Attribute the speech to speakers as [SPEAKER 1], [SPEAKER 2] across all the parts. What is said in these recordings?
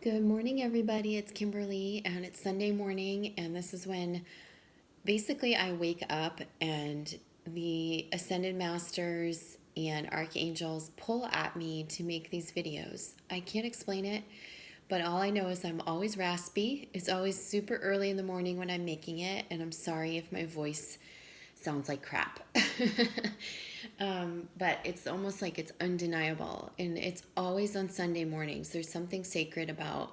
[SPEAKER 1] Good morning, everybody. It's Kimberly, and it's Sunday morning, and this is when basically I wake up and the Ascended Masters and Archangels pull at me to make these videos. I can't explain it, but all I know is I'm always raspy. It's always super early in the morning when I'm making it, and I'm sorry if my voice sounds like crap. But it's almost like it's undeniable. And it's always on Sunday mornings. There's something sacred about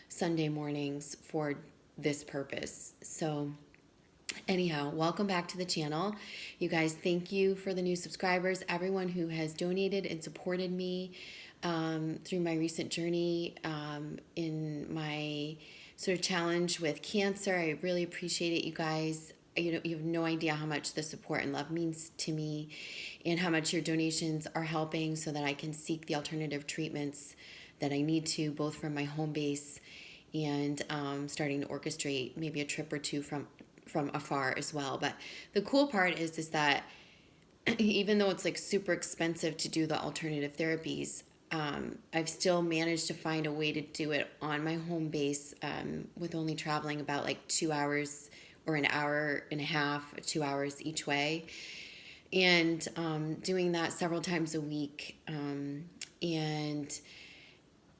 [SPEAKER 1] Sunday mornings for this purpose. So, anyhow, welcome back to the channel. You guys, thank you for the new subscribers, everyone who has donated and supported me through my recent journey in my sort of challenge with cancer. I really appreciate it, you guys. You have no idea how much the support and love means to me, and how much your donations are helping so that I can seek the alternative treatments that I need to, both from my home base and starting to orchestrate maybe a trip or two from afar as well. But the cool part is that even though it's like super expensive to do the alternative therapies, I've still managed to find a way to do it on my home base with only traveling about like 2 hours or an hour and a half, 2 hours each way, and doing that several times a week. And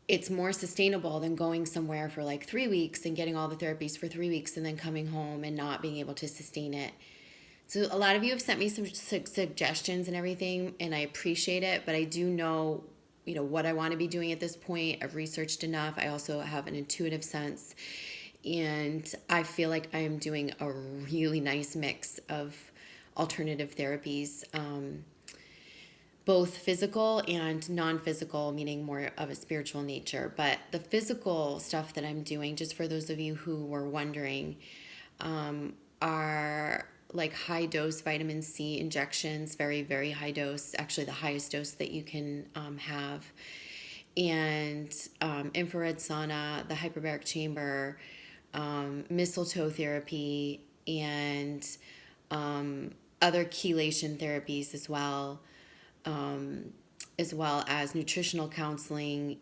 [SPEAKER 1] it's more sustainable than going somewhere for like 3 weeks and getting all the therapies for 3 weeks and then coming home and not being able to sustain it. So a lot of you have sent me some suggestions and everything, and I appreciate it, but I do know, what I want to be doing at this point. I've researched enough. I also have an intuitive sense, and I feel like I am doing a really nice mix of alternative therapies, both physical and non-physical, meaning more of a spiritual nature. But the physical stuff that I'm doing, just for those of you who were wondering, are like high dose vitamin C injections, very, very high dose, actually the highest dose that you can have, and infrared sauna, the hyperbaric chamber, mistletoe therapy, and other chelation therapies as well as nutritional counseling.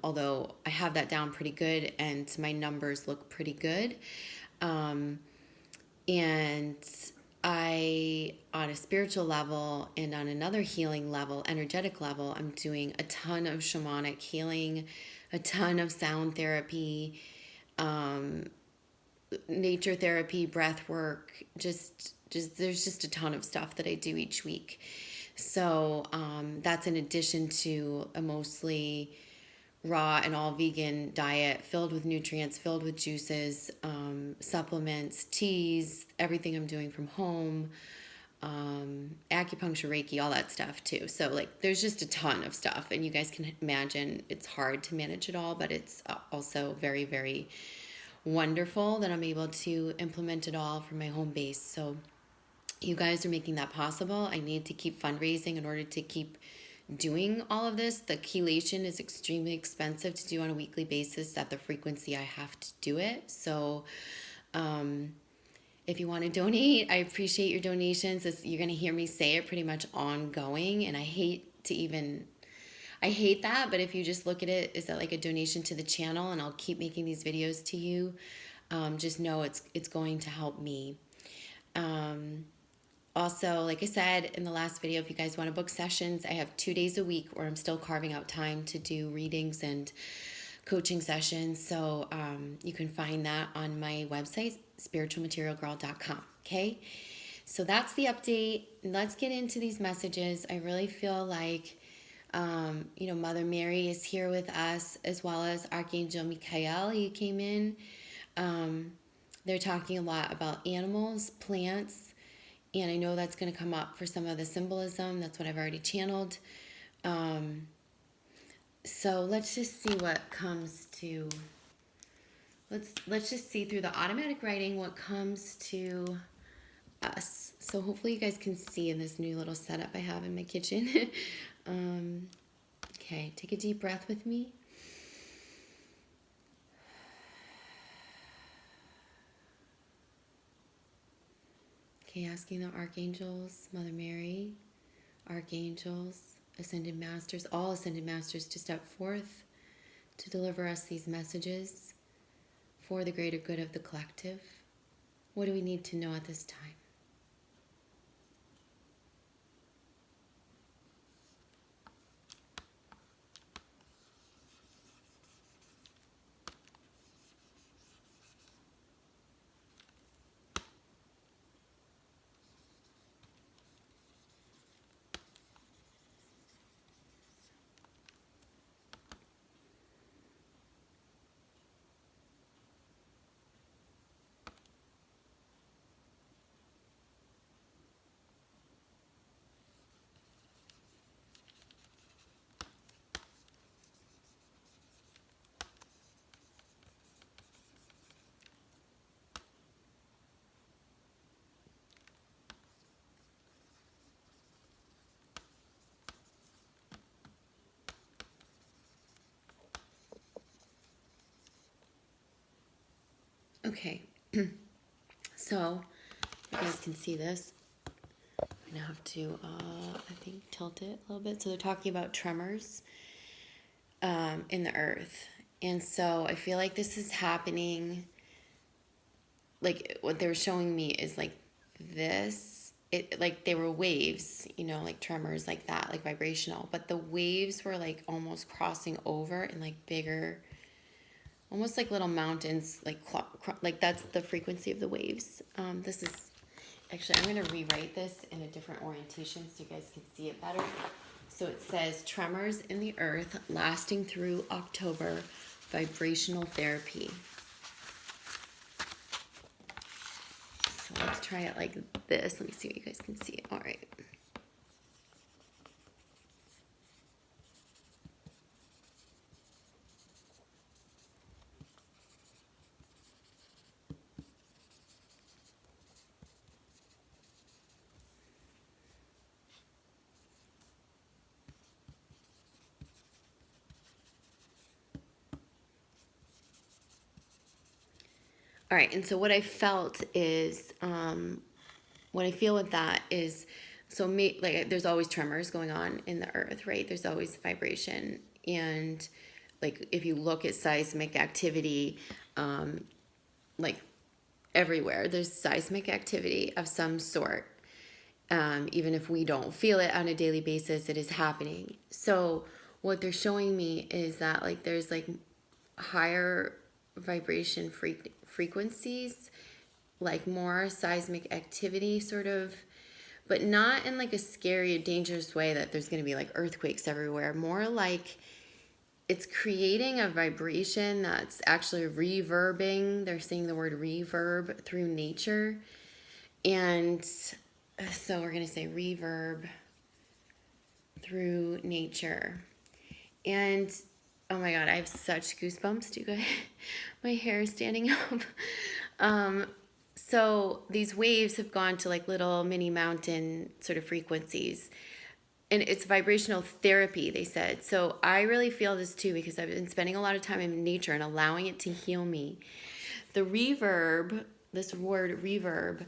[SPEAKER 1] Although I have that down pretty good and my numbers look pretty good. And I, on a spiritual level and on another healing level, energetic level, I'm doing a ton of shamanic healing, a ton of sound therapy, nature therapy, breath work, just there's just a ton of stuff that I do each week. So that's in addition to a mostly raw and all vegan diet filled with nutrients, filled with juices, supplements, teas, everything I'm doing from home, acupuncture, Reiki, all that stuff too. So like there's just a ton of stuff, and you guys can imagine it's hard to manage it all, but it's also very, very wonderful that I'm able to implement it all from my home base. So you guys are making that possible. I need to keep fundraising in order to keep doing all of this. The chelation is extremely expensive to do on a weekly basis at the frequency I have to do it. So if you want to donate, I appreciate your donations. You're going to hear me say it pretty much ongoing, and I hate that, but if you just look at it, is that like a donation to the channel, and I'll keep making these videos to you. Just know it's going to help me. Also, like I said in the last video, if you guys want to book sessions, I have 2 days a week where I'm still carving out time to do readings and coaching sessions. So you can find that on my website, spiritualmaterialgirl.com. Okay, so that's the update. Let's get into these messages. I really feel like Mother Mary is here with us, as well as Archangel Michael. He came in. They're talking a lot about animals, plants, and I know that's going to come up for some of the symbolism. That's what I've already channeled. So let's just see what comes to. Let's just see through the automatic writing what comes to us. So hopefully you guys can see in this new little setup I have in my kitchen. Okay, take a deep breath with me. Okay, asking the archangels, Mother Mary, archangels, ascended masters, all ascended masters to step forth to deliver us these messages for the greater good of the collective? What do we need to know at this time? Okay, so you guys can see this. I'm gonna have to, I think, tilt it a little bit. So they're talking about tremors in the earth. And so I feel like this is happening, like what they were showing me is like this, like they were waves, you know, like tremors like that, like vibrational. But the waves were like almost crossing over in like bigger, almost like little mountains, like that's the frequency of the waves. This is, actually, I'm going to rewrite this in a different orientation so you guys can see it better. So it says, tremors in the earth lasting through October, vibrational therapy. So let's try it like this. Let me see what you guys can see. All right. All right, and so what I felt is, what I feel with that is, so like there's always tremors going on in the earth, right? There's always vibration, and like if you look at seismic activity, like everywhere, there's seismic activity of some sort. Even if we don't feel it on a daily basis, it is happening. So what they're showing me is that like there's like higher vibration frequencies, like more seismic activity sort of, but not in like a scary or dangerous way that there's going to be like earthquakes everywhere. More like it's creating a vibration that's actually reverbing. They're saying the word reverb through nature. And so we're going to say reverb through nature. And oh my God, I have such goosebumps. Do you guys? My hair is standing up. So these waves have gone to like little mini mountain sort of frequencies. And it's vibrational therapy, they said. So I really feel this too because I've been spending a lot of time in nature and allowing it to heal me. The reverb, this word reverb,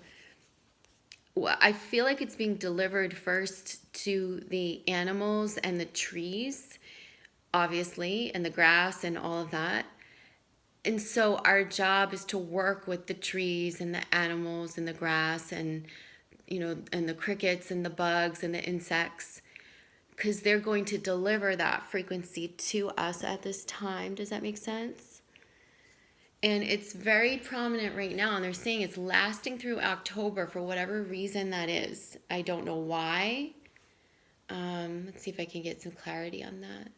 [SPEAKER 1] I feel like it's being delivered first to the animals and the trees, obviously, and the grass and all of that. And so our job is to work with the trees and the animals and the grass and, you know, and the crickets and the bugs and the insects, because they're going to deliver that frequency to us at this time. Does that make sense? And it's very prominent right now, and they're saying it's lasting through October for whatever reason that is. I don't know why. Let's see if I can get some clarity on that.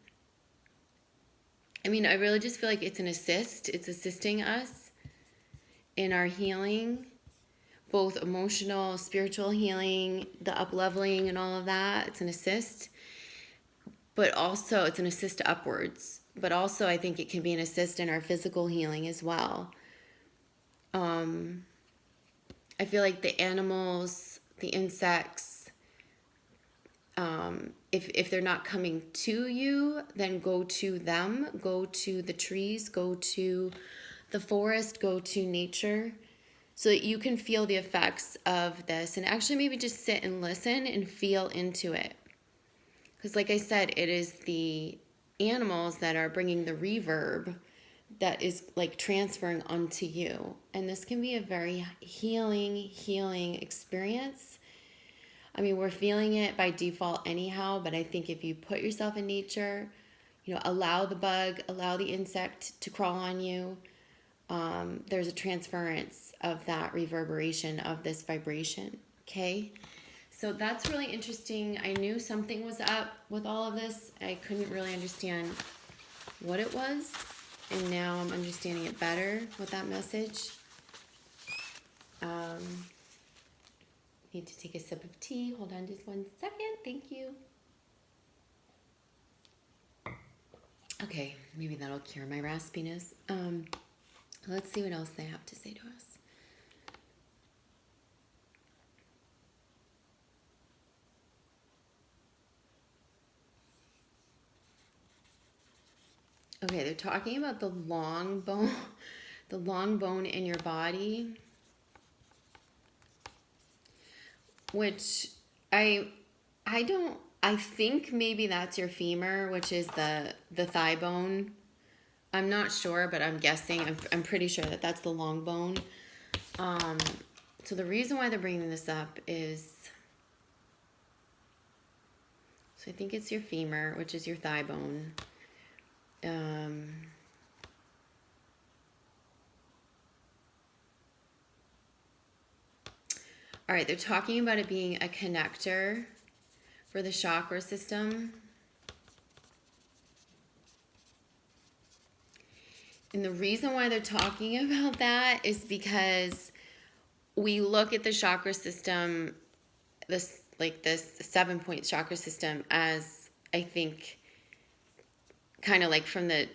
[SPEAKER 1] I mean, I really just feel like it's an assist. It's assisting us in our healing, both emotional, spiritual healing, the up-leveling and all of that. It's an assist. But also, it's an assist upwards. But also, I think it can be an assist in our physical healing as well. I feel like the animals, the insects, if they're not coming to you, then go to them. Go to the trees. Go to the forest. Go to nature. So that you can feel the effects of this. And actually maybe just sit and listen and feel into it. Because like I said, it is the animals that are bringing the reverb that is like transferring onto you. And this can be a very healing experience. I mean, we're feeling it by default anyhow, but I think if you put yourself in nature, allow the bug, allow the insect to crawl on you, there's a transference of that reverberation of this vibration. Okay. So that's really interesting. I knew something was up with all of this. I couldn't really understand what it was. And now I'm understanding it better with that message. Need to take a sip of tea. Hold on just 1 second. Thank you. Okay, maybe that'll cure my raspiness. Let's see what else they have to say to us. Okay, they're talking about the long bone in your body, which I think maybe that's your femur, which is the thigh bone. I'm not sure, but I'm guessing. I'm pretty sure that that's the long bone. So the reason why they're bringing this up is, so I think it's your femur, which is your thigh bone. All right, they're talking about it being a connector for the chakra system. And the reason why they're talking about that is because we look at the chakra system, this 7-point chakra system, as, I think, kind of like from the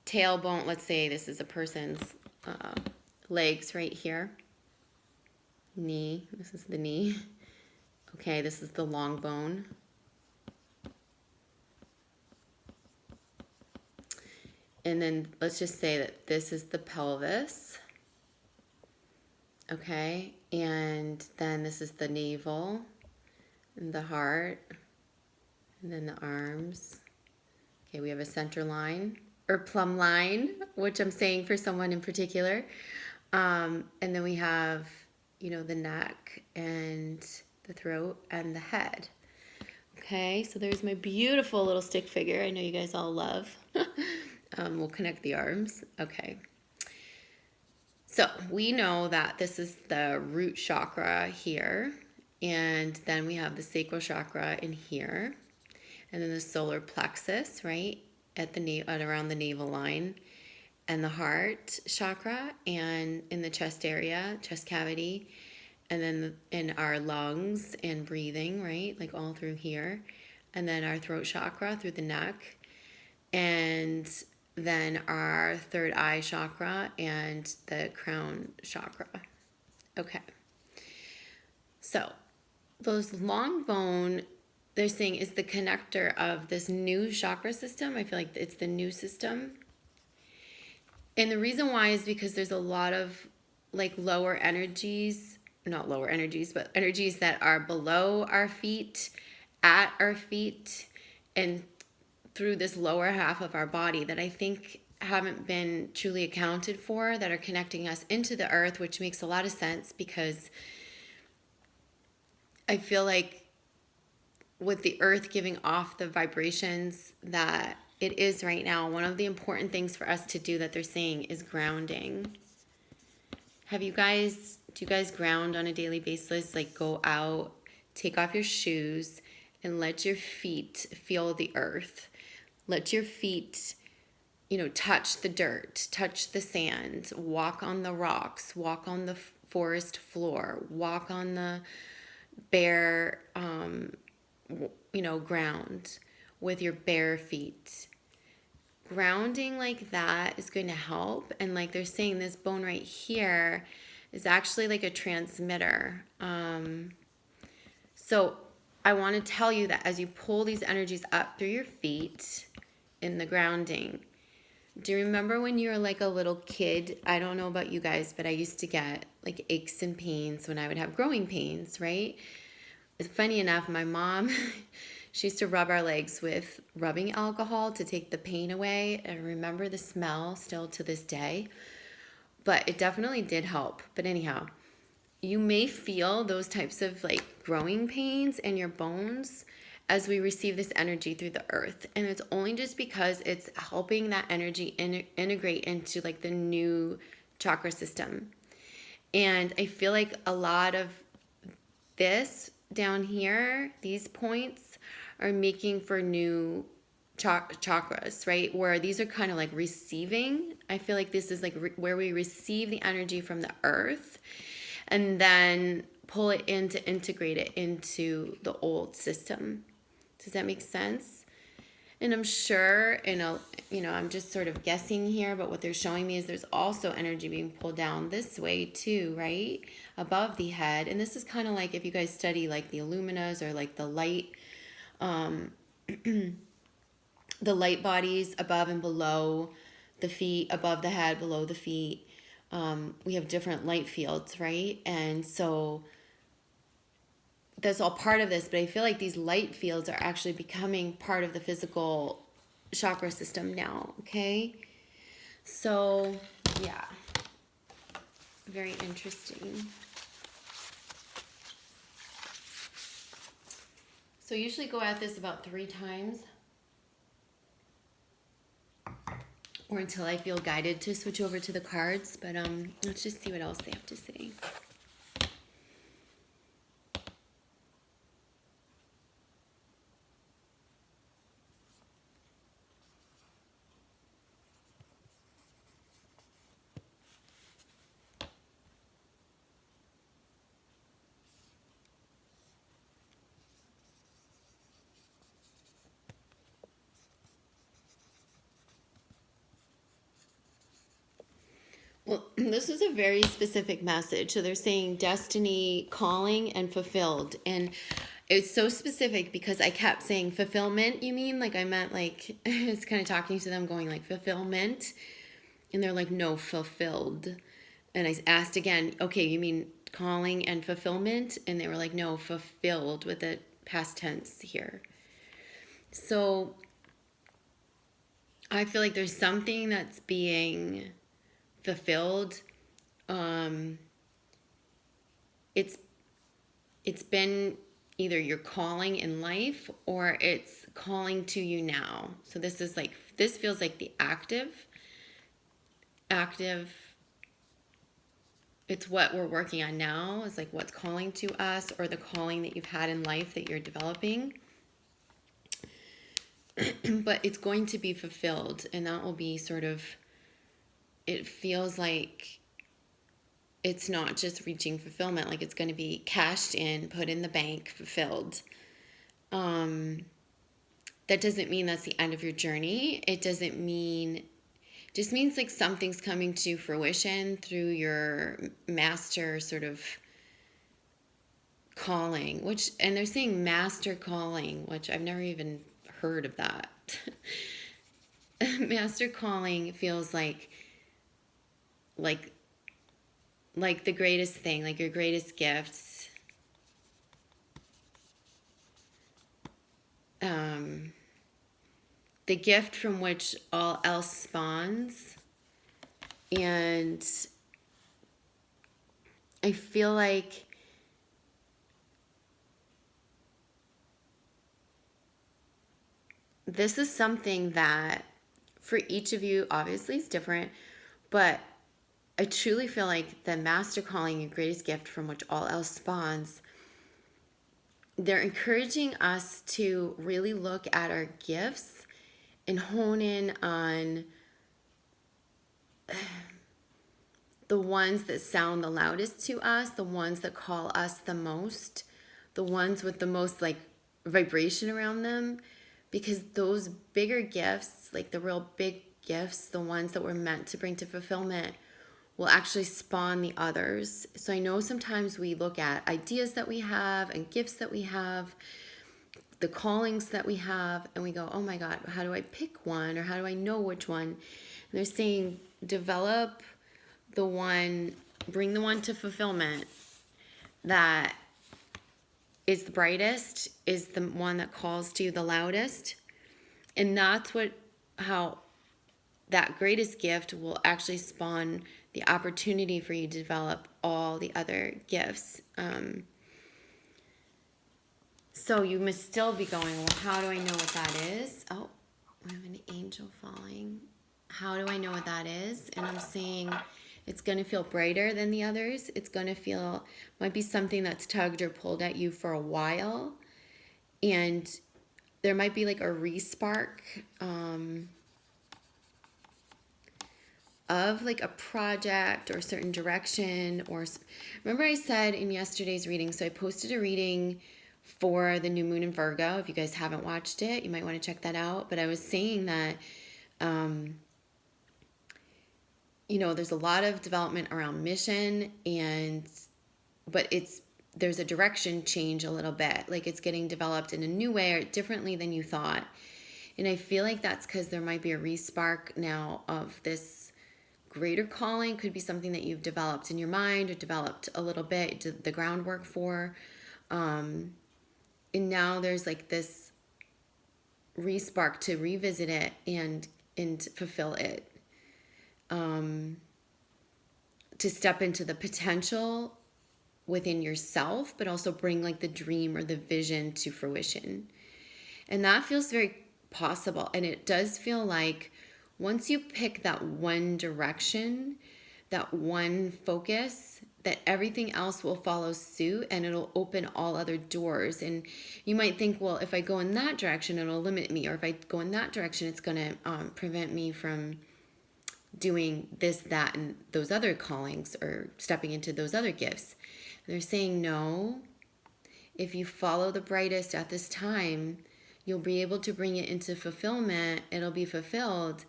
[SPEAKER 1] tailbone. Let's say this is a person's legs right here. Knee. This is the knee. Okay, this is the long bone. And then let's just say that this is the pelvis. Okay, and then this is the navel and the heart, and then the arms. Okay, we have a center line or plumb line, which I'm saying for someone in particular. And then we have, the neck and the throat and the head. Okay, so there's my beautiful little stick figure I know you guys all love. We'll connect the arms. Okay. So we know that this is the root chakra here, and then we have the sacral chakra in here, and then the solar plexus, right, at around the navel line, and the heart chakra, and in the chest area, chest cavity, and then in our lungs and breathing, right, like all through here, and then our throat chakra through the neck, and then our third eye chakra and the crown chakra. Okay. So those long bone, they're saying, is the connector of this new chakra system. I feel like it's the new system. And the reason why is because there's a lot of lower energies, not lower energies, but energies that are below our feet, at our feet, and through this lower half of our body that I think haven't been truly accounted for, that are connecting us into the earth, which makes a lot of sense because I feel like with the earth giving off the vibrations that it is right now, one of the important things for us to do that they're saying is grounding. Do you guys ground on a daily basis? Go out, take off your shoes, and let your feet feel the earth. Let your feet, touch the dirt, touch the sand, walk on the rocks, walk on the forest floor, walk on the bare, ground with your bare feet. Grounding like that is going to help. And they're saying, this bone right here is actually like a transmitter. So I want to tell you that as you pull these energies up through your feet in the grounding, do you remember when you were a little kid? I don't know about you guys, but I used to get aches and pains when I would have growing pains, right? It's funny enough, my mom, She used to rub our legs with rubbing alcohol to take the pain away. I remember the smell still to this day, but it definitely did help. But anyhow, you may feel those types of like growing pains in your bones as we receive this energy through the earth. And it's only just because it's helping that energy integrate into like the new chakra system. And I feel like a lot of this down here, these points, are making for new chakras, right? Where these are kind of like receiving. I feel like this is like where we receive the energy from the earth and then pull it in to integrate it into the old system. Does that make sense? And I'm sure, I'm just sort of guessing here, but what they're showing me is there's also energy being pulled down this way too, right? Above the head. And this is kind of like if you guys study like the Illuminas or like the light, the light bodies above and below the feet, above the head, below the feet. We have different light fields, right? And so that's all part of this, but I feel like these light fields are actually becoming part of the physical chakra system now, okay? So, yeah. Very interesting. So I usually go at this about 3 times or until I feel guided to switch over to the cards, but let's just see what else they have to say. Well, this is a very specific message. So they're saying destiny, calling, and fulfilled. And it's so specific because I kept saying fulfillment, you mean? Like I meant like, it's kind of talking to them going like fulfillment. And they're like, no, fulfilled. And I asked again, okay, you mean calling and fulfillment? And they were like, no, fulfilled with the past tense here. So I feel like there's something that's being fulfilled. It's been either your calling in life or it's calling to you now. So this feels like the active. It's what we're working on now. It's like what's calling to us or the calling that you've had in life that you're developing. But it's going to be fulfilled, and that will be sort of, it feels like it's not just reaching fulfillment, like it's going to be cashed in, put in the bank, fulfilled. That doesn't mean that's the end of your journey. It doesn't mean, just means like something's coming to fruition through your master sort of calling, and they're saying master calling, which I've never even heard of that. Master calling feels like the greatest thing, like your greatest gifts. The gift from which all else spawns. And I feel like this is something that for each of you obviously is different, but I truly feel like the master calling, your greatest gift from which all else spawns, they're encouraging us to really look at our gifts and hone in on the ones that sound the loudest to us, the ones that call us the most, the ones with the most like vibration around them, because those bigger gifts, like the real big gifts, the ones that we're meant to bring to fulfillment, will actually spawn the others. So I know sometimes we look at ideas that we have and gifts that we have, the callings that we have, and we go, oh my God, how do I pick one, or how do I know which one? And they're saying develop the one, bring the one to fulfillment that is the brightest, is the one that calls to you the loudest. And that's how that greatest gift will actually spawn the opportunity for you to develop all the other gifts. So you must still be going, well, how do I know what that is? Oh, we have an angel falling. How do I know what that is? And I'm saying it's going to feel brighter than the others. It's going to feel, might be something that's tugged or pulled at you for a while. And there might be like a re-spark of like a project or a certain direction. Or remember I said in yesterday's reading, so I posted a reading for the new moon in Virgo. If you guys haven't watched it, you might want to check that out. But I was saying that, there's a lot of development around mission, but there's a direction change a little bit. Like it's getting developed in a new way or differently than you thought. And I feel like that's because there might be a re-spark now of this greater calling. Could be something that you've developed in your mind or developed a little bit, did the groundwork for. And now there's like this re-spark to revisit it and fulfill it. To step into the potential within yourself, but also bring like the dream or the vision to fruition. And that feels very possible. And it does feel like once you pick that one direction, that one focus, that everything else will follow suit and it'll open all other doors. And you might think, well, if I go in that direction, it'll limit me. Or if I go in that direction, it's going to prevent me from doing this, that, and those other callings or stepping into those other gifts. And they're saying, no, if you follow the brightest at this time, you'll be able to bring it into fulfillment. It'll be fulfilled.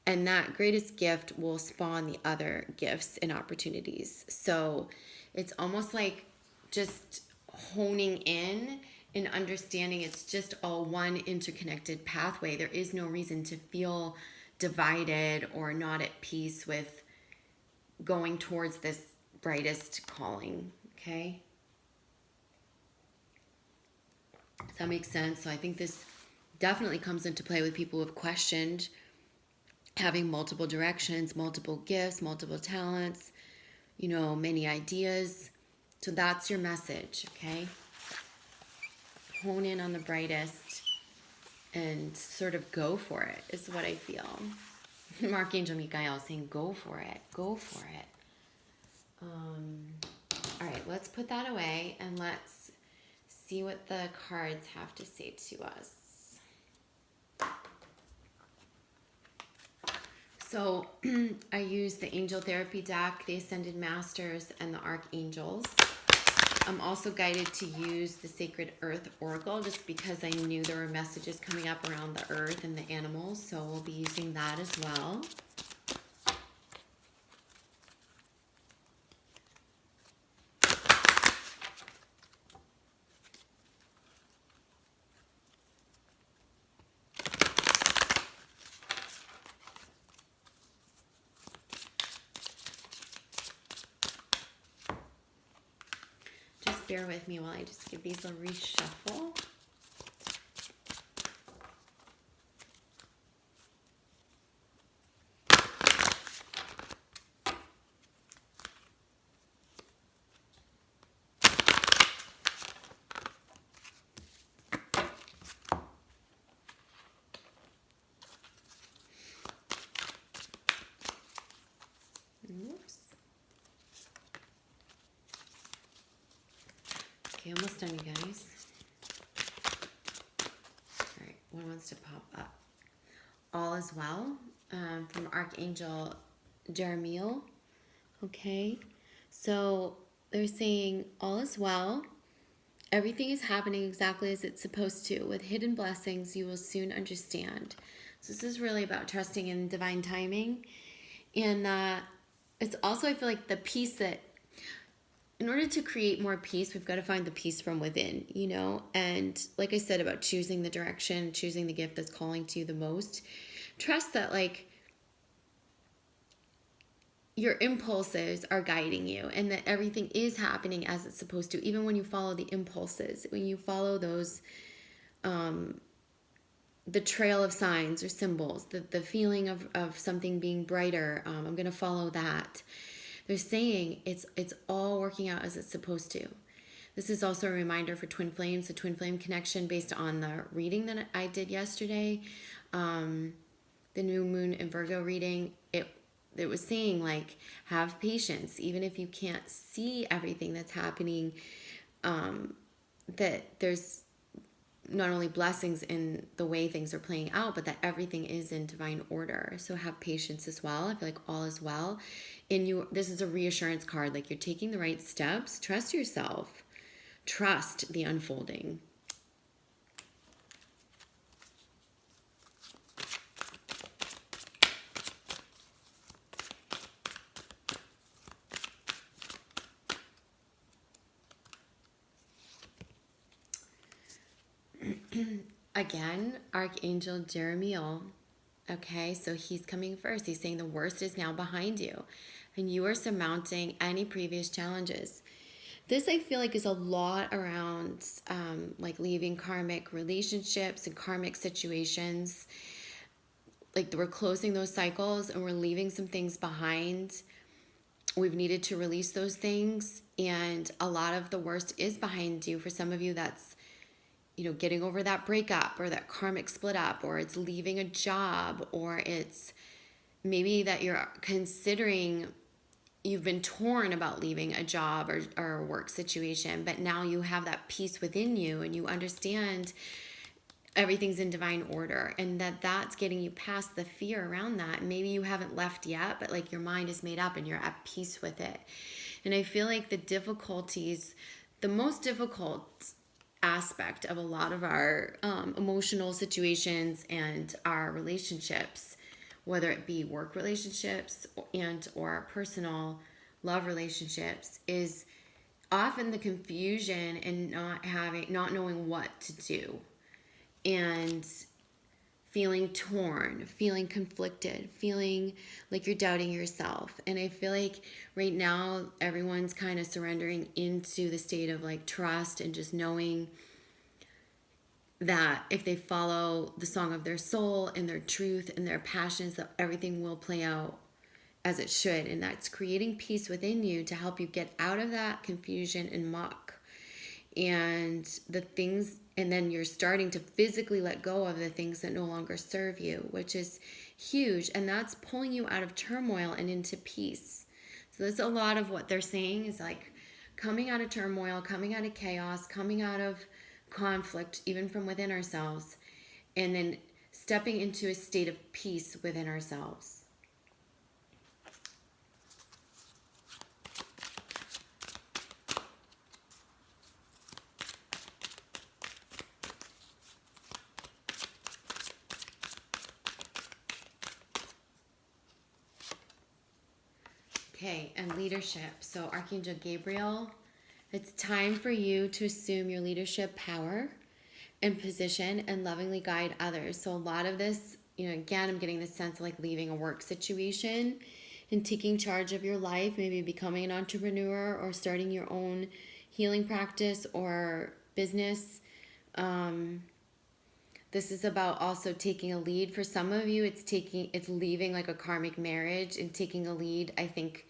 [SPEAKER 1] And that greatest gift will spawn the other gifts and opportunities. So it's almost like just honing in and understanding it's just all one interconnected pathway. There is no reason to feel divided or not at peace with going towards this brightest calling, okay? Does that make sense? So I think this definitely comes into play with people who have questioned having multiple directions, multiple gifts, multiple talents, many ideas. So that's your message, okay? Hone in on the brightest and sort of go for it is what I feel. Archangel Michael saying, go for it, go for it. All right, let's put that away and let's see what the cards have to say to us. So I use the Angel Therapy deck, the Ascended Masters, and the Archangels. I'm also guided to use the Sacred Earth Oracle just because I knew there were messages coming up around the earth and the animals, so we'll be using that as well. Bear with me while I just give these a reshuffle. Oops. Okay, almost done, you guys. All right, one wants to pop up. All is well, from Archangel Jeremiel. Okay, so they're saying all is well. Everything is happening exactly as it's supposed to. With hidden blessings, you will soon understand. So this is really about trusting in divine timing. And it's also, I feel like, the peace that, in order to create more peace, we've got to find the peace from within, And like I said about choosing the direction, choosing the gift that's calling to you the most, trust that, like, your impulses are guiding you, and that everything is happening as it's supposed to, even when you follow the impulses, when you follow those the trail of signs or symbols, the feeling of something being brighter. I'm going to follow that. They're saying it's all working out as it's supposed to. This is also a reminder for twin flames, the twin flame connection, based on the reading that I did yesterday, the new moon in Virgo reading. It was saying, like, have patience, even if you can't see everything that's happening, that there's not only blessings in the way things are playing out, but that everything is in divine order. So have patience as well. I feel like all is well. This is a reassurance card, like you're taking the right steps. Trust yourself. Trust the unfolding. Again, Archangel Jeremiel. Okay, so he's coming first. He's saying the worst is now behind you, and you are surmounting any previous challenges. This, I feel like, is a lot around like leaving karmic relationships and karmic situations. Like, we're closing those cycles and we're leaving some things behind. We've needed to release those things, and a lot of the worst is behind you. For some of you, that's getting over that breakup or that karmic split up, or it's leaving a job, or it's maybe that you're considering, you've been torn about leaving a job or a work situation, but now you have that peace within you and you understand everything's in divine order, and that's getting you past the fear around that. Maybe you haven't left yet, but like your mind is made up and you're at peace with it. And I feel like the most difficult aspect of a lot of our emotional situations and our relationships, whether it be work relationships and or personal love relationships, is often the confusion and not knowing what to do, and feeling torn, feeling conflicted, feeling like you're doubting yourself. And I feel like right now everyone's kind of surrendering into the state of like trust and just knowing that if they follow the song of their soul and their truth and their passions, that everything will play out as it should. And that's creating peace within you to help you get out of that confusion and muck and then you're starting to physically let go of the things that no longer serve you, which is huge. And that's pulling you out of turmoil and into peace. So that's a lot of what they're saying, is like coming out of turmoil, coming out of chaos, coming out of conflict, even from within ourselves, and then stepping into a state of peace within ourselves. Okay, and leadership. So Archangel Gabriel, it's time for you to assume your leadership power and position and lovingly guide others. So a lot of this, again, I'm getting this sense of like leaving a work situation and taking charge of your life, maybe becoming an entrepreneur or starting your own healing practice or business. This is about also taking a lead. For some of you, it's leaving like a karmic marriage and taking a lead, I think,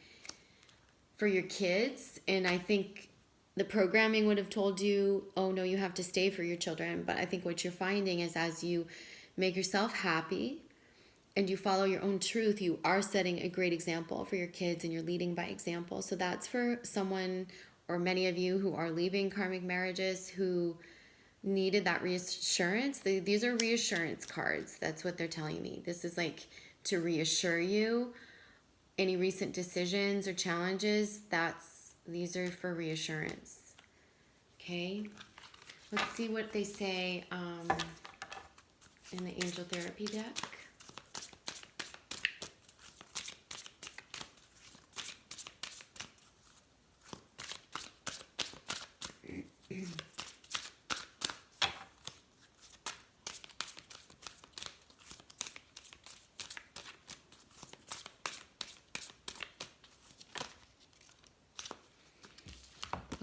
[SPEAKER 1] for your kids. And I think the programming would have told you, oh no, you have to stay for your children. But I think what you're finding is, as you make yourself happy and you follow your own truth, you are setting a great example for your kids and you're leading by example. So that's for someone, or many of you, who are leaving karmic marriages, who needed that reassurance. These are reassurance cards. That's what they're telling me. This is like to reassure you. Any recent decisions or challenges, these are for reassurance. Okay, let's see what they say in the Angel Therapy deck.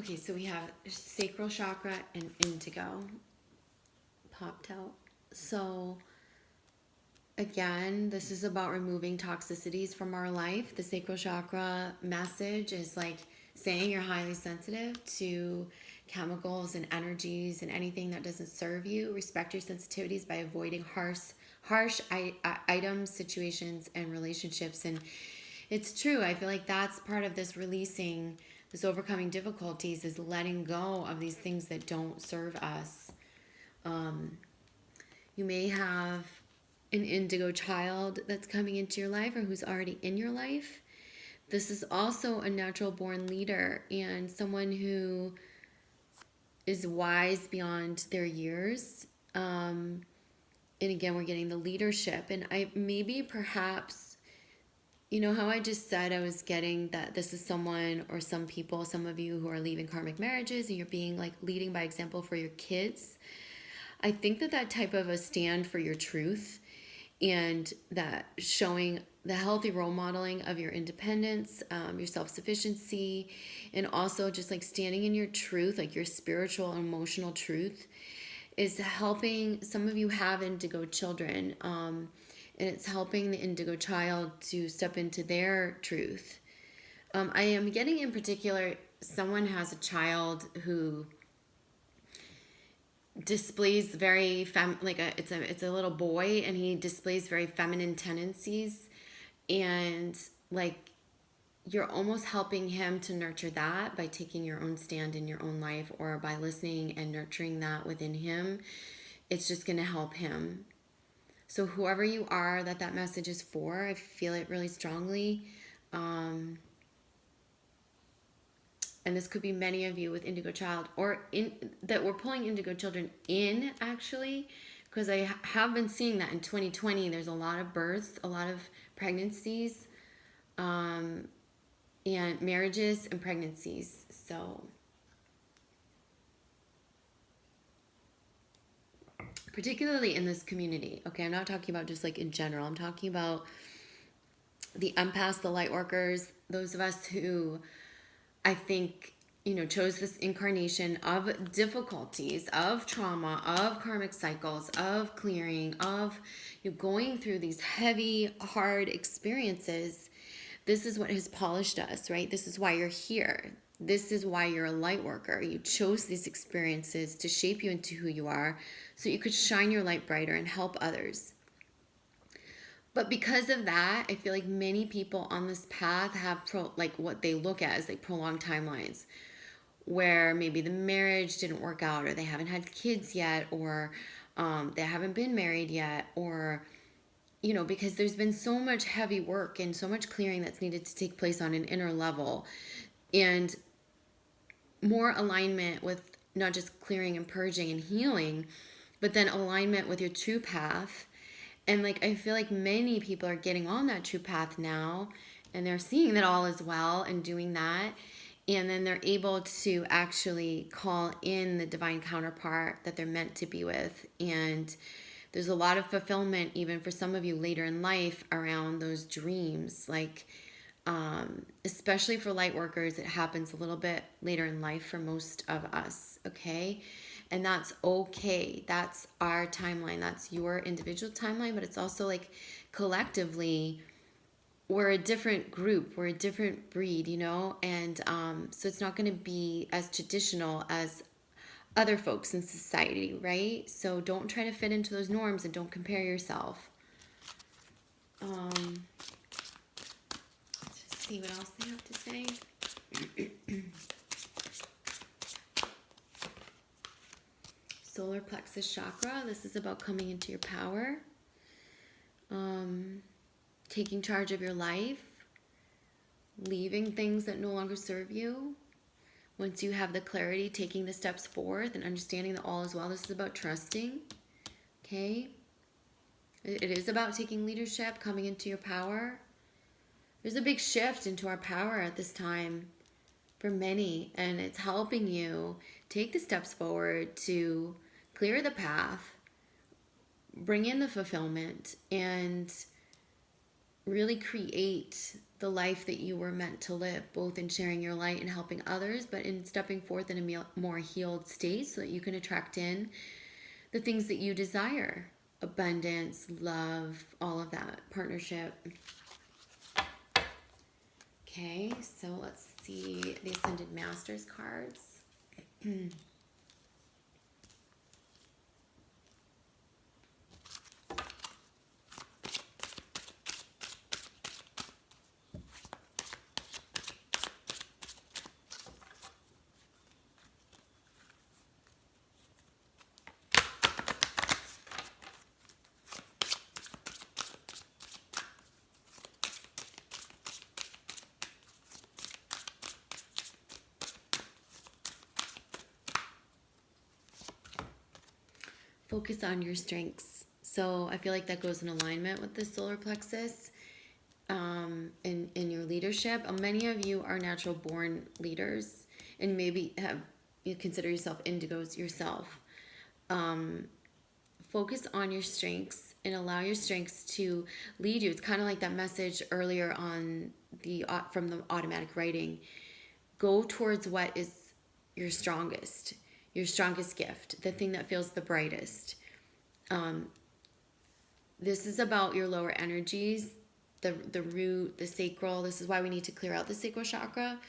[SPEAKER 1] Okay, so we have sacral chakra and indigo popped out. So again, this is about removing toxicities from our life. The sacral chakra message is like saying you're highly sensitive to chemicals and energies and anything that doesn't serve you. Respect your sensitivities by avoiding harsh items, situations, and relationships. And it's true. I feel like that's part of this releasing, this overcoming difficulties, is letting go of these things that don't serve us. You may have an indigo child that's coming into your life or who's already in your life. This is also a natural born leader and someone who is wise beyond their years. And again, we're getting the leadership. And perhaps, you know how I just said I was getting that this is someone or some people, some of you who are leaving karmic marriages and you're being like leading by example for your kids. I think that type of a stand for your truth and that showing the healthy role modeling of your independence, your self-sufficiency, and also just like standing in your truth, like your spiritual, emotional truth, is helping. Some of you have indigo children, and it's helping the indigo child to step into their truth. I am getting in particular, someone has a child who displays very it's a little boy, and he displays very feminine tendencies, and like you're almost helping him to nurture that by taking your own stand in your own life, or by listening and nurturing that within him. It's just going to help him. So whoever you are that message is for, I feel it really strongly. And this could be many of you with indigo child, or in that we're pulling indigo children in, actually, because I have been seeing that in 2020 there's a lot of births, a lot of pregnancies, and marriages and pregnancies. So particularly in this community, okay, I'm not talking about just like in general, I'm talking about the empaths, the light workers, those of us who I think, chose this incarnation of difficulties, of trauma, of karmic cycles, of clearing, of going through these heavy, hard experiences. This is what has polished us, right? This is why you're here. This is why you're a light worker. You chose these experiences to shape you into who you are so you could shine your light brighter and help others. But because of that, I feel like many people on this path have what they look at as like prolonged timelines, where maybe the marriage didn't work out, or they haven't had kids yet, or they haven't been married yet, or because there's been so much heavy work and so much clearing that's needed to take place on an inner level, and more alignment with not just clearing and purging and healing, but then alignment with your true path. And I feel like many people are getting on that true path now, and they're seeing that all is well and doing that. And then they're able to actually call in the divine counterpart that they're meant to be with. And there's a lot of fulfillment, even for some of you later in life, around those dreams. Especially for light workers, it happens a little bit later in life for most of us, okay? And that's okay. That's our timeline. That's your individual timeline, but it's also collectively, we're a different group. We're a different breed, And so it's not going to be as traditional as other folks in society, right? So don't try to fit into those norms and don't compare yourself. Let's see what else they have to say. Solar plexus chakra. This is about coming into your power, taking charge of your life, leaving things that no longer serve you. Once you have the clarity, taking the steps forth and understanding that all is well. This is about trusting, okay? It is about taking leadership, coming into your power. There's a big shift into our power at this time for many, and it's helping you take the steps forward to clear the path, bring in the fulfillment, and really create the life that you were meant to live, both in sharing your light and helping others, but in stepping forth in a more healed state so that you can attract in the things that you desire: abundance, love, all of that, partnership. Okay, so let's see the Ascended Masters cards. Focus on your strengths. So I feel like that goes in alignment with the solar plexus in your leadership. Many of you are natural born leaders and maybe you consider yourself indigos yourself. Focus on your strengths and allow your strengths to lead you. It's kind of like that message earlier on from the automatic writing. Go towards what is your strongest gift, the thing that feels the brightest. This is about your lower energies, the root, the sacral. This is why we need to clear out the sacral chakra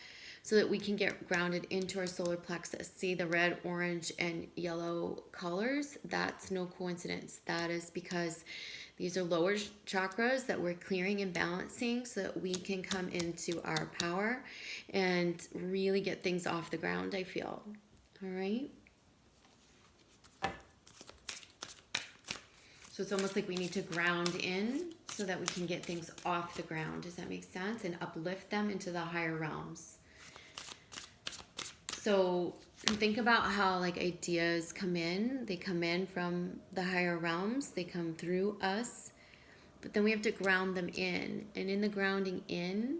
[SPEAKER 1] so that we can get grounded into our solar plexus. See the red, orange, and yellow colors? That's no coincidence. That is because these are lower chakras that we're clearing and balancing so that we can come into our power and really get things off the ground, I feel. All right? So it's almost like we need to ground in so that we can get things off the ground. Does that make sense? And uplift them into the higher realms. So think about how like ideas come in. They come in from the higher realms. They come through us. But then we have to ground them in. And in the grounding in,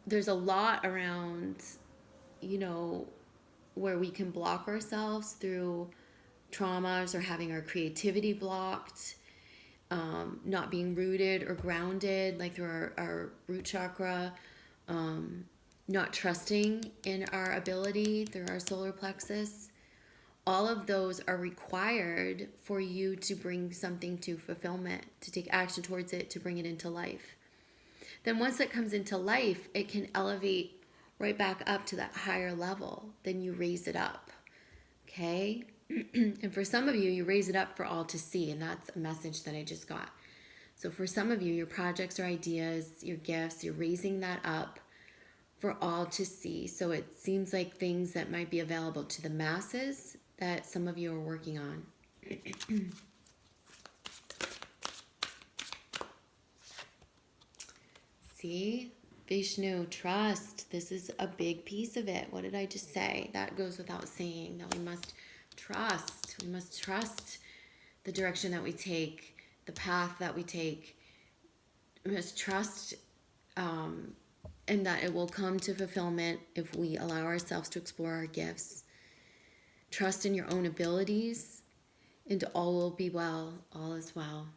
[SPEAKER 1] there's a lot around, where we can block ourselves through traumas or having our creativity blocked, not being rooted or grounded, like through our root chakra, not trusting in our ability through our solar plexus. All of those are required for you to bring something to fulfillment, to take action towards it, to bring it into life. Then once it comes into life, it can elevate right back up to that higher level. Then you raise it up, okay? And for some of you, you raise it up for all to see, and that's a message that I just got. So for some of you, your projects or ideas, your gifts, you're raising that up for all to see. So it seems like things that might be available to the masses that some of you are working on. See? Vishnu, trust. This is a big piece of it. What did I just say? That goes without saying, that we must trust. We must trust the direction that we take, the path that we take. We must trust and that it will come to fulfillment if we allow ourselves to explore our gifts. Trust in your own abilities, and all will be well. All is well.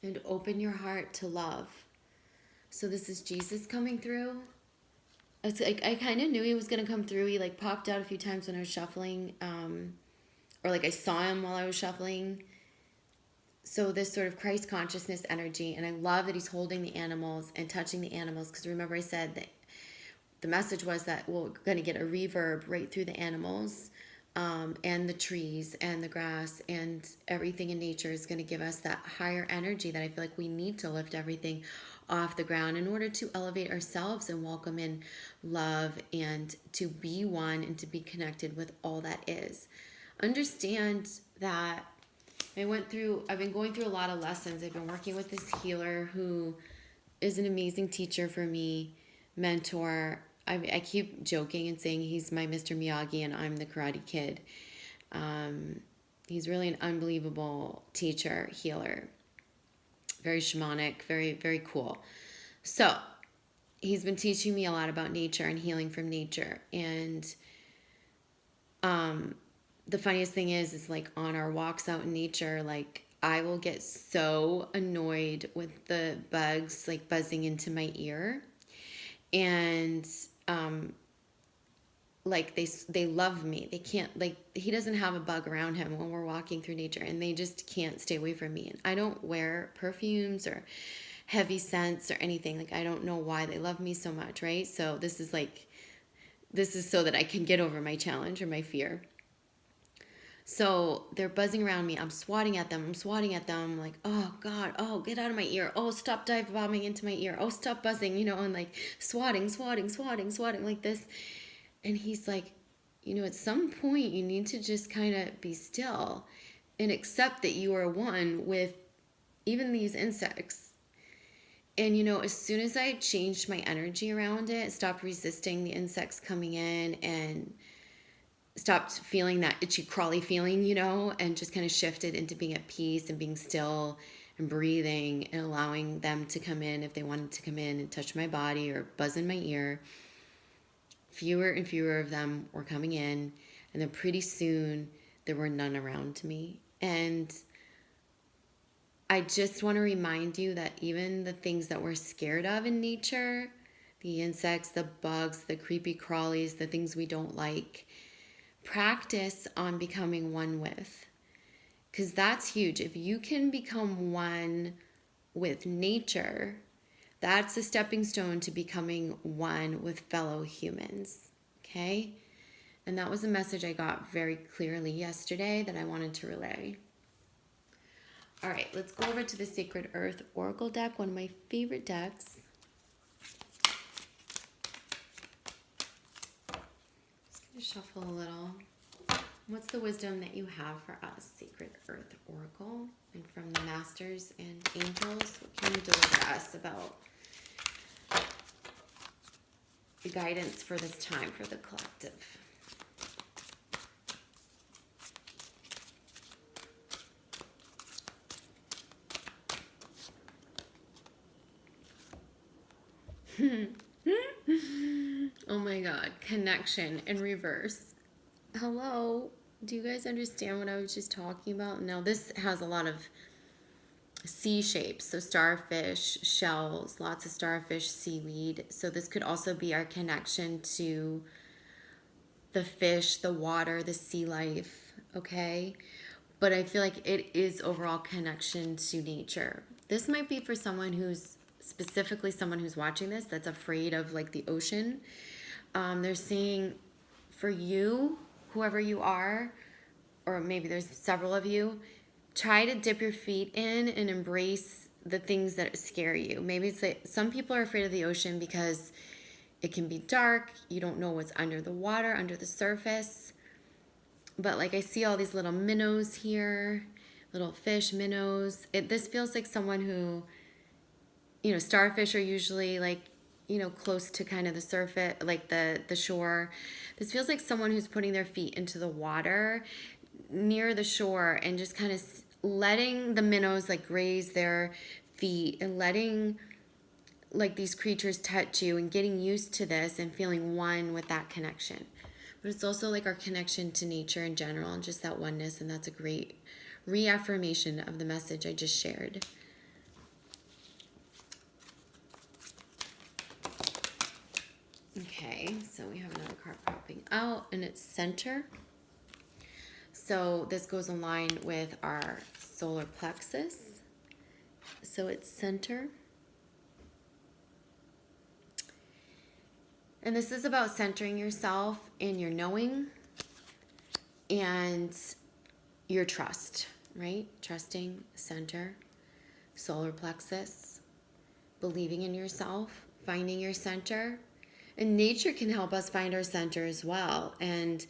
[SPEAKER 1] And open your heart to love. So this is Jesus coming through. It's like I kind of knew he was going to come through. He like popped out a few times when I was shuffling, or like I saw him while I was shuffling. So this sort of Christ consciousness energy, and I love that he's holding the animals and touching the animals, because remember I said that the message was that we're going to get a reverb right through the animals, and the trees and the grass and everything in nature is going to give us that higher energy that I feel like we need to lift everything off the ground in order to elevate ourselves and welcome in love and to be one and to be connected with all that is. Understand that I've been going through a lot of lessons. I've been working with this healer who is an amazing teacher for me, mentor. I keep joking and saying he's my Mr. Miyagi and I'm the Karate Kid. He's really an unbelievable teacher, healer. Very shamanic, very, very cool. So he's been teaching me a lot about nature and healing from nature. And the funniest thing is like on our walks out in nature, like I will get so annoyed with the bugs like buzzing into my ear. And like they love me. They can't, like, he doesn't have a bug around him when we're walking through nature, and they just can't stay away from me. And I don't wear perfumes or heavy scents or anything. Like, I don't know why they love me so much, right? So this is so that I can get over my challenge or my fear. So they're buzzing around me. I'm swatting at them. Like, oh God, oh, get out of my ear. Oh, stop dive bombing into my ear. Oh, stop buzzing, and like swatting like this. And he's like, at some point you need to just kind of be still and accept that you are one with even these insects. And, as soon as I changed my energy around it, stopped resisting the insects coming in and stopped feeling that itchy, crawly feeling, and just kind of shifted into being at peace and being still and breathing and allowing them to come in if they wanted to come in and touch my body or buzz in my ear. Fewer and fewer of them were coming in, and then pretty soon there were none around me. And I just want to remind you that even the things that we're scared of in nature, the insects, the bugs, the creepy crawlies, the things we don't like, practice on becoming one with. Because that's huge. If you can become one with nature, that's a stepping stone to becoming one with fellow humans, okay? And that was a message I got very clearly yesterday that I wanted to relay. All right, let's go over to the Sacred Earth Oracle deck, one of my favorite decks. Just going to shuffle a little. What's the wisdom that you have for us, Sacred Earth Oracle? And from the Masters and Angels, what can you deliver us about the guidance for this time for the collective? Oh my God, connection in reverse. Hello, do you guys understand what I was just talking about? Now this has a lot of sea shapes, so starfish, shells, lots of starfish, seaweed. So this could also be our connection to the fish, the water, the sea life, okay? But I feel like it is overall connection to nature. This might be for someone who's specifically someone who's watching this that's afraid of like the ocean. They're saying for you, whoever you are, or maybe there's several of you, try to dip your feet in and embrace the things that scare you. Maybe it's like some people are afraid of the ocean because it can be dark. You don't know what's under the water, under the surface. But like I see all these little minnows here, little fish, minnows. This feels like someone who, starfish are usually like, close to kind of the surface, like the shore. This feels like someone who's putting their feet into the water near the shore and just kind of letting the minnows like graze their feet and letting like these creatures touch you and getting used to this and feeling one with that connection. But it's also like our connection to nature in general and just that oneness, and that's a great reaffirmation of the message I just shared. Okay, so we have another card popping out, and it's center. So this goes in line with our solar plexus. So it's center. And this is about centering yourself in your knowing and your trust, right? Trusting, center, solar plexus, believing in yourself, finding your center. And nature can help us find our center as well. And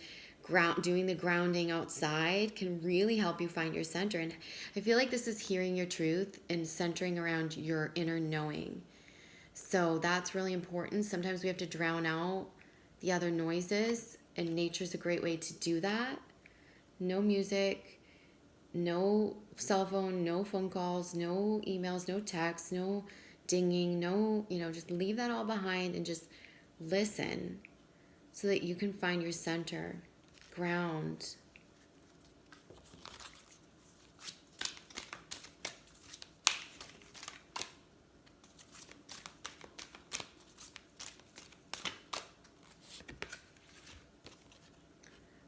[SPEAKER 1] doing the grounding outside can really help you find your center. And I feel like this is hearing your truth and centering around your inner knowing. So that's really important. Sometimes we have to drown out the other noises, and nature's a great way to do that. No music, no cell phone, no phone calls, no emails, no texts, no dinging, no, just leave that all behind and just listen so that you can find your center, ground.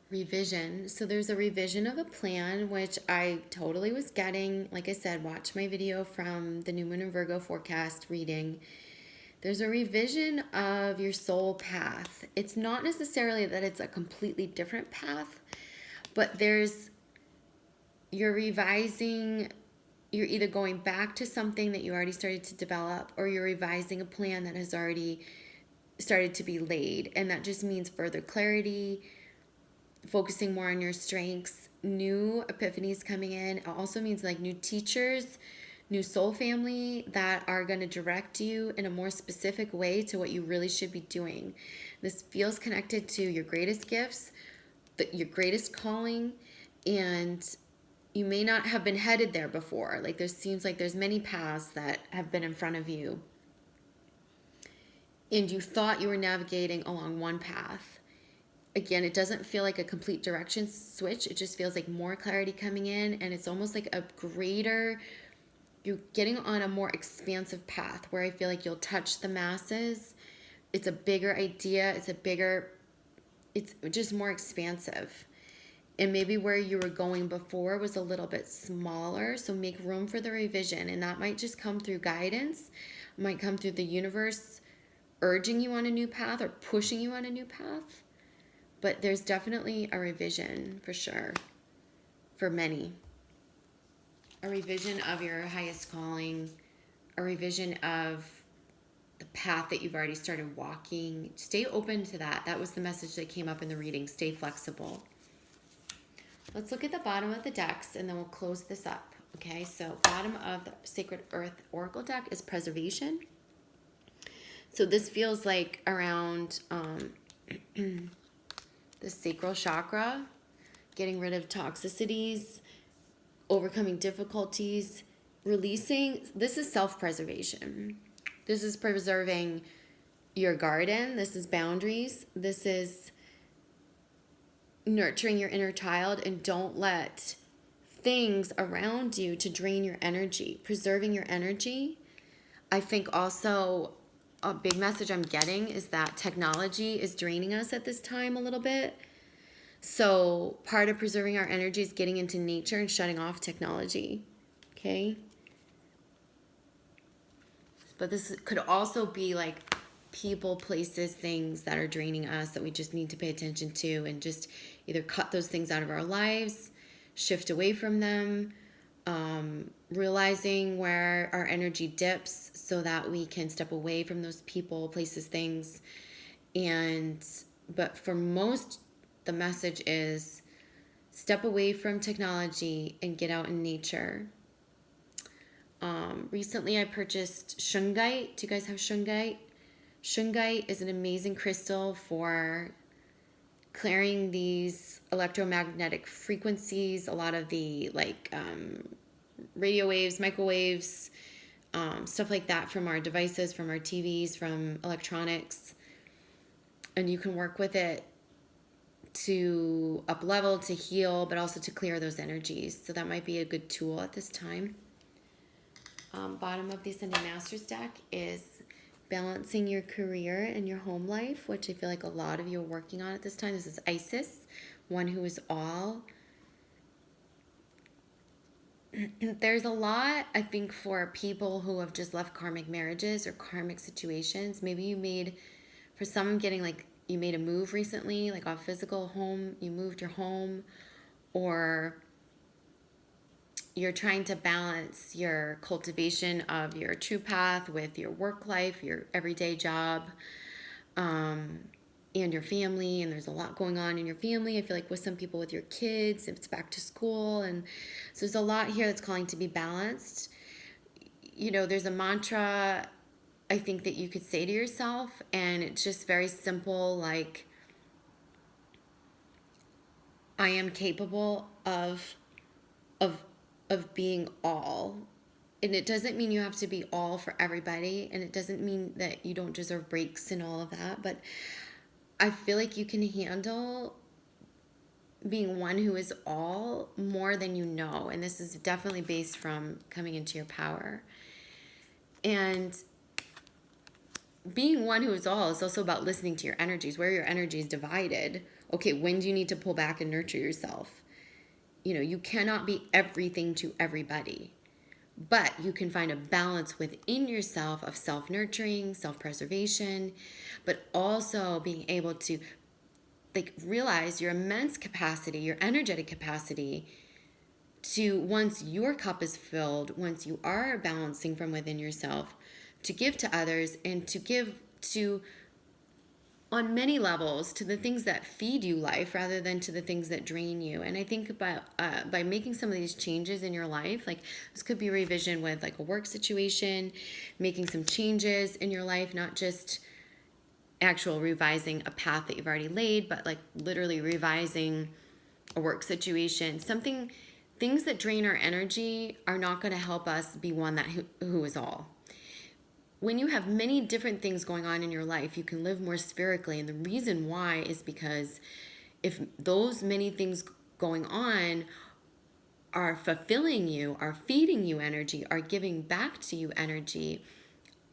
[SPEAKER 1] Revision. So there's a revision of a plan, which I totally was getting. Like I said, watch my video from the New Moon and Virgo forecast reading. There's a revision of your soul path. It's not necessarily that it's a completely different path, but you're revising, you're either going back to something that you already started to develop, or you're revising a plan that has already started to be laid. And that just means further clarity, focusing more on your strengths, new epiphanies coming in. It also means like new teachers, new soul family that are going to direct you in a more specific way to what you really should be doing. This feels connected to your greatest gifts, your greatest calling, and you may not have been headed there before. Like there seems like there's many paths that have been in front of you, and you thought you were navigating along one path. Again, it doesn't feel like a complete direction switch. It just feels like more clarity coming in, and it's almost like you're getting on a more expansive path where I feel like you'll touch the masses. It's a bigger idea. It's just more expansive. And maybe where you were going before was a little bit smaller. So make room for the revision. And that might just come through guidance. It might come through the universe urging you on a new path or pushing you on a new path. But there's definitely a revision for sure, for many. A revision of your highest calling, a revision of the path that you've already started walking. Stay open to that. That was the message that came up in the reading. Stay flexible. Let's look at the bottom of the decks and then we'll close this up. Okay, so bottom of the Sacred Earth Oracle deck is preservation. So this feels like around the sacral chakra, getting rid of toxicities, overcoming difficulties, releasing. This is self-preservation. This is preserving your garden. This is boundaries. This is nurturing your inner child, and don't let things around you to drain your energy. Preserving your energy. I think also a big message I'm getting is that technology is draining us at this time a little bit. So part of preserving our energy is getting into nature and shutting off technology. Okay? But this could also be like people, places, things that are draining us that we just need to pay attention to and just either cut those things out of our lives, shift away from them, realizing where our energy dips so that we can step away from those people, places, things. But for most, the message is step away from technology and get out in nature. Recently I purchased shungite. Do you guys have shungite? Shungite is an amazing crystal for clearing these electromagnetic frequencies, a lot of the radio waves, microwaves, stuff like that from our devices, from our TVs, from electronics. And you can work with it to up level, to heal, but also to clear those energies. So that might be a good tool at this time. Bottom of the Ascending Masters deck is balancing your career and your home life, which I feel like a lot of you are working on at this time. This is Isis, one who is all. There's a lot, I think, for people who have just left karmic marriages or karmic situations. Maybe for some, I'm getting like you made a move recently, like a physical home, you moved your home, or you're trying to balance your cultivation of your true path with your work life, your everyday job, and your family. And there's a lot going on in your family. I feel like with some people with your kids, it's back to school. And so there's a lot here that's calling to be balanced. There's a mantra I think that you could say to yourself, and it's just very simple, like, I am capable of being all. And it doesn't mean you have to be all for everybody, and it doesn't mean that you don't deserve breaks and all of that, but I feel like you can handle being one who is all more than you know. And this is definitely based from coming into your power. And being one who is all is also about listening to your energies, where your energy is divided. Okay, when do you need to pull back and nurture yourself? You know, you cannot be everything to everybody, but you can find a balance within yourself of self-nurturing, self-preservation, but also being able to like realize your immense capacity, your energetic capacity to, once your cup is filled, once you are balancing from within yourself, to give to others and to give to, on many levels, to the things that feed you life rather than to the things that drain you. And I think about by making some of these changes in your life, like this could be revision with like a work situation, making some changes in your life, not just actual revising a path that you've already laid, but like literally revising a work situation. Things that drain our energy are not going to help us be one that who is all. When you have many different things going on in your life, you can live more spherically. And the reason why is because if those many things going on are fulfilling you, are feeding you energy, are giving back to you energy,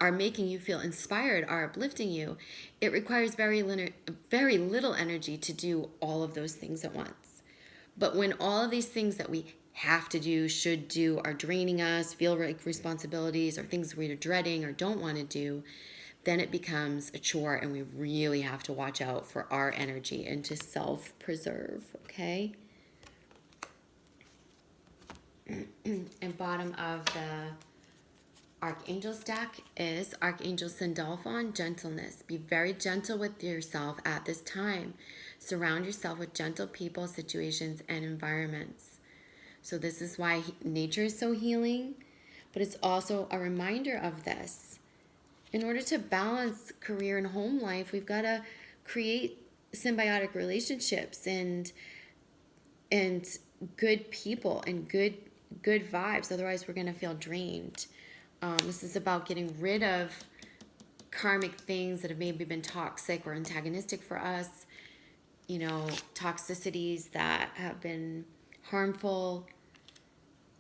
[SPEAKER 1] are making you feel inspired, are uplifting you, it requires very little energy to do all of those things at once. But when all of these things that we have to do, should do, are draining us, feel like responsibilities or things we're dreading or don't want to do, then it becomes a chore, and we really have to watch out for our energy and to self-preserve, okay? And bottom of the Archangel's deck is Archangel Sandalphon, gentleness. Be very gentle with yourself at this time. Surround yourself with gentle people, situations, and environments. So this is why nature is so healing, but it's also a reminder of this. In order to balance career and home life, we've got to create symbiotic relationships and good people and good vibes. Otherwise, we're going to feel drained. This is about getting rid of karmic things that have maybe been toxic or antagonistic for us. You know, toxicities that have been harmful.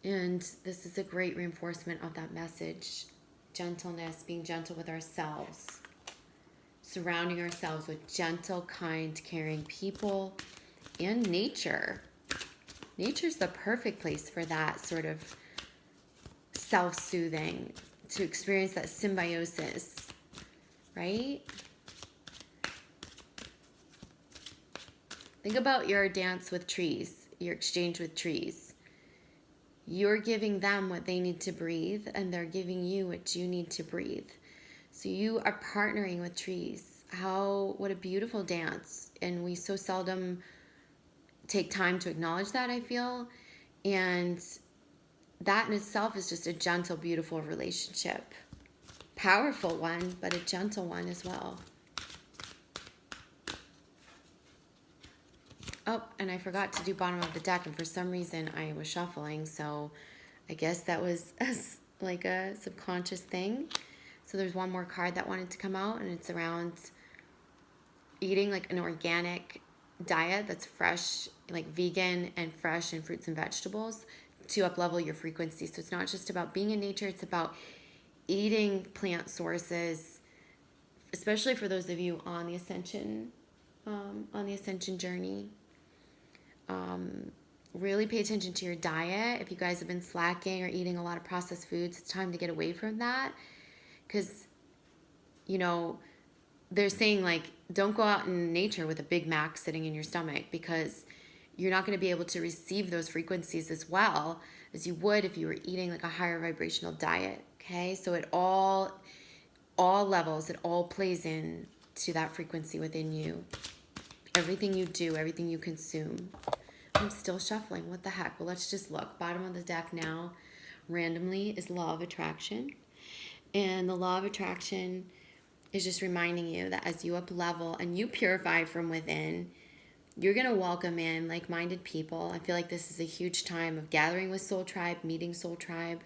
[SPEAKER 1] And this is a great reinforcement of that message. Gentleness, being gentle with ourselves. Surrounding ourselves with gentle, kind, caring people and nature. Nature's the perfect place for that sort of self-soothing, to experience that symbiosis, right? Think about your dance with trees, your exchange with trees. You're giving them what they need to breathe, and they're giving you what you need to breathe. So you are partnering with trees. What a beautiful dance. And we so seldom take time to acknowledge that, I feel. And that in itself is just a gentle, beautiful relationship. Powerful one, but a gentle one as well. Oh, and I forgot to do bottom of the deck, and for some reason I was shuffling, so I guess that was like a subconscious thing. So there's one more card that wanted to come out, and it's around eating like an organic diet that's fresh, like vegan and fresh, and fruits and vegetables to up-level your frequency. So it's not just about being in nature, it's about eating plant sources, especially for those of you on the ascension journey. Really pay attention to your diet. If you guys have been slacking or eating a lot of processed foods, it's time to get away from that. Because, you know, they're saying like, don't go out in nature with a Big Mac sitting in your stomach, because you're not going to be able to receive those frequencies as well as you would if you were eating like a higher vibrational diet. Okay, so it all levels, it all plays in to that frequency within you. Everything you do, everything you consume. I'm still shuffling. What the heck? Well, let's just look. Bottom of the deck now, randomly, is Law of Attraction. And the Law of Attraction is just reminding you that as you up level and you purify from within, you're going to welcome in like-minded people. I feel like this is a huge time of gathering with Soul Tribe, meeting Soul Tribe,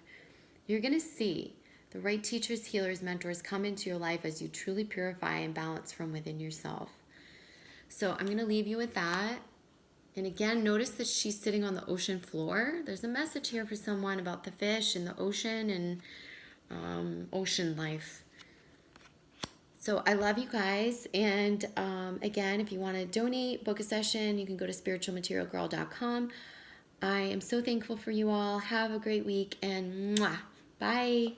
[SPEAKER 1] You're going to see the right teachers, healers, mentors come into your life as you truly purify and balance from within yourself. So I'm going to leave you with that. And again, notice that she's sitting on the ocean floor. There's a message here for someone about the fish and the ocean and ocean life. So I love you guys. And again, if you want to donate, book a session, you can go to spiritualmaterialgirl.com. I am so thankful for you all. Have a great week and mwah, bye.